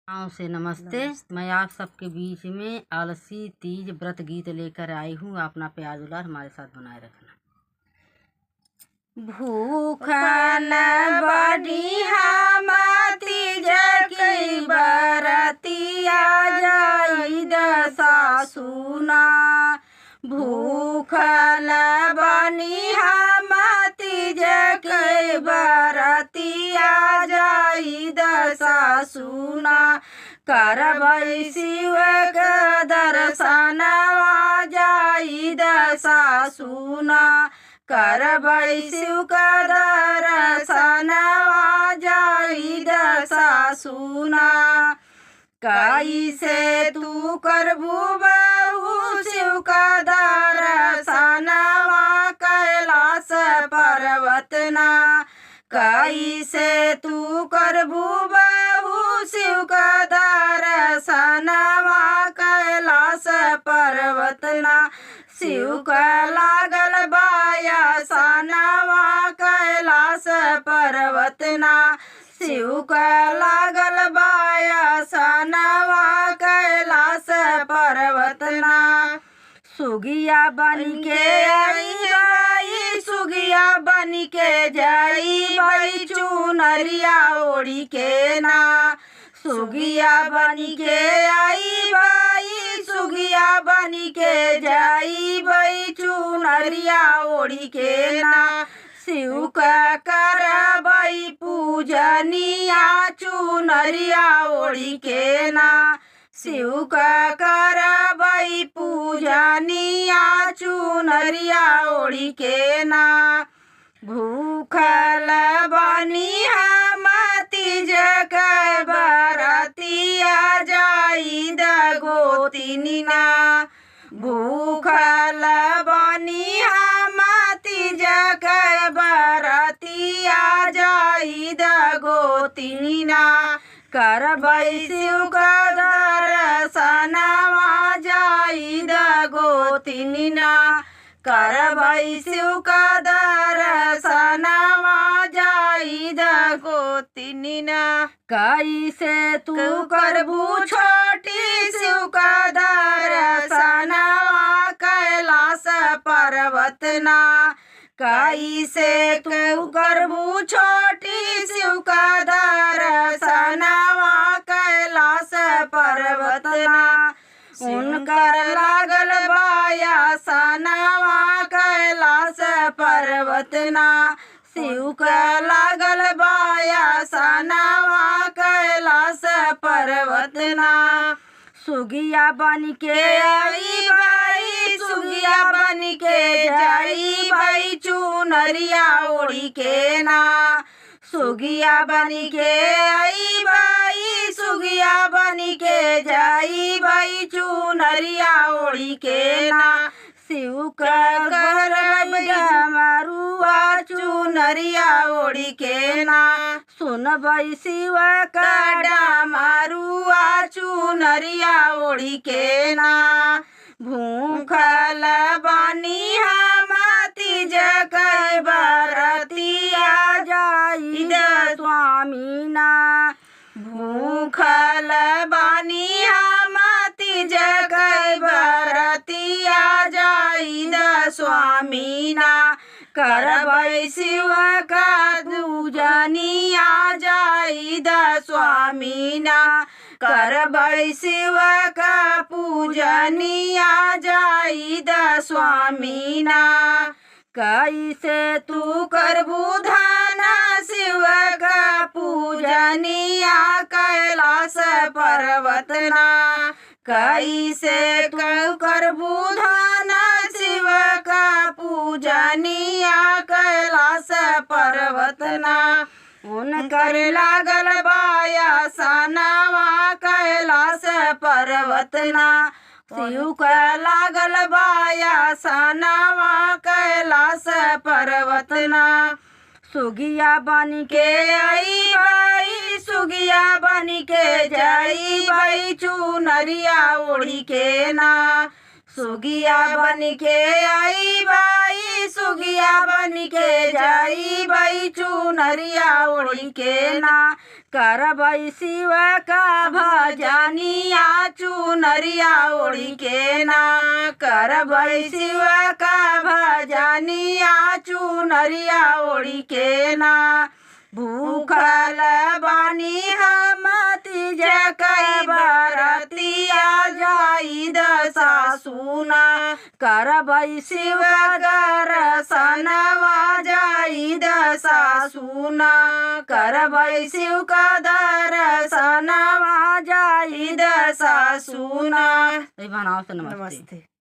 गाँव से नमस्ते। मैं आप सबके बीच में आलसी तीज व्रत गीत लेकर आई हूँ। अपना प्यार दुलार हमारे साथ बनाए रखना। भूखन बड़ी हम तीज की बरतिया जाई दशा सुना। भूखन बनी हम तीज की बरतिया जाई दशा सुना। करबै शिव के दर्शनवा जाई दशा सुना। करबै शिव के दर्शनवा जाई दशा सुना। कैसे तू करबू बहू शिव का दर्शनवा कैलाश पर्वतना। कैसे तू करबू बहू शिव का दर्शनवा कैलाश पर्वतना। शिव का लागल बाया सनवा कैलाश पर्वतना। शिव का लागल बाया सनवा कैलाश पर्वतना। सुगिया बन के आई बाई सुगिया बन के जाई बाई चुनरिया ओढ़ी के ना। सुगिया बन के आई बाई सुगिया बन के जाई बाई चुनरिया ओढ़ी के ना। शिव का करबै पूजनिया चुनरिया ओढ़ी के ना। शिव का करबै पूजनिया चुनरिया ओढ़ी के ना। भूखल बनी हम तीज के बरतिया जाई गोतिनिना। भूखल बनी हम तीज के बरतिया जाई गोतिनिना। करबै शिव का दर्शनवा जाई गोतिनिना। करबै शिव का दर्शनवा जाई गोतिनिना। कैसे तू करबू छोटी शिव का दर्शनवा कैलाश पर्वतना। कैसे तू करबू छोटी शिव का दर्शनवा कैलाश पर्वतना। उनकर लागल बाया सनवा कैलाश पर्वतना। शिव का लागल बाया सनवा कैलाश पर्वतना। सुगिया बन के आई बाई सुगिया बन के जाई बाई चुनरिया ओढ़ी के ना। सुगिया बन के आई बाई सुगिया बन के जाई बाई चुनरिया ओढ़ी के ना। शिव का करबै डमरुआ चुनरिया ओढ़ी के ना। सुनबै शिव का डमरुआ चुनरिया ओढ़ी के ना। भूखल बनी हम तीज के बरतिया जाई स्वामीना। भूखल बनी हम तीज के बरतिया जाई स्वामीना। करबै शिव का पूजनिया जाई स्वामीना। करबै शिव का पूजनिया जाई स्वामीना। कैसे तू करबू धाना शिव का पूजनिया कैलाश पर्वतना। कैसे तू करबू धाना शिव का पूजनिया कैलाश पर्वतना। उनकर लागल बाया सनवा कैलाश पर्वतना। शिव का लागल बाया सनवा कैलाश पर्वतना। सुगिया बन के आई बाई सुगिया बन के जाई बाई चुनरिया ओढ़ी के ना। सुगिया बन के आई बाई सुगिया बन के जाई बाई चुनरिया ओढ़ी के ना। करबै शिव का भजनिया चुनरिया ओढ़ी के ना करबै शिव का भजनिया चुनरिया ओढ़ी के ना भूखल बानी हम तीज कई बरतिया जाई दसासुना करबै शिव दर्शनवा जाई दसासुना करबै शिव का दर्शनवा जाई दसासुना। भावनाओं से नमस्ते।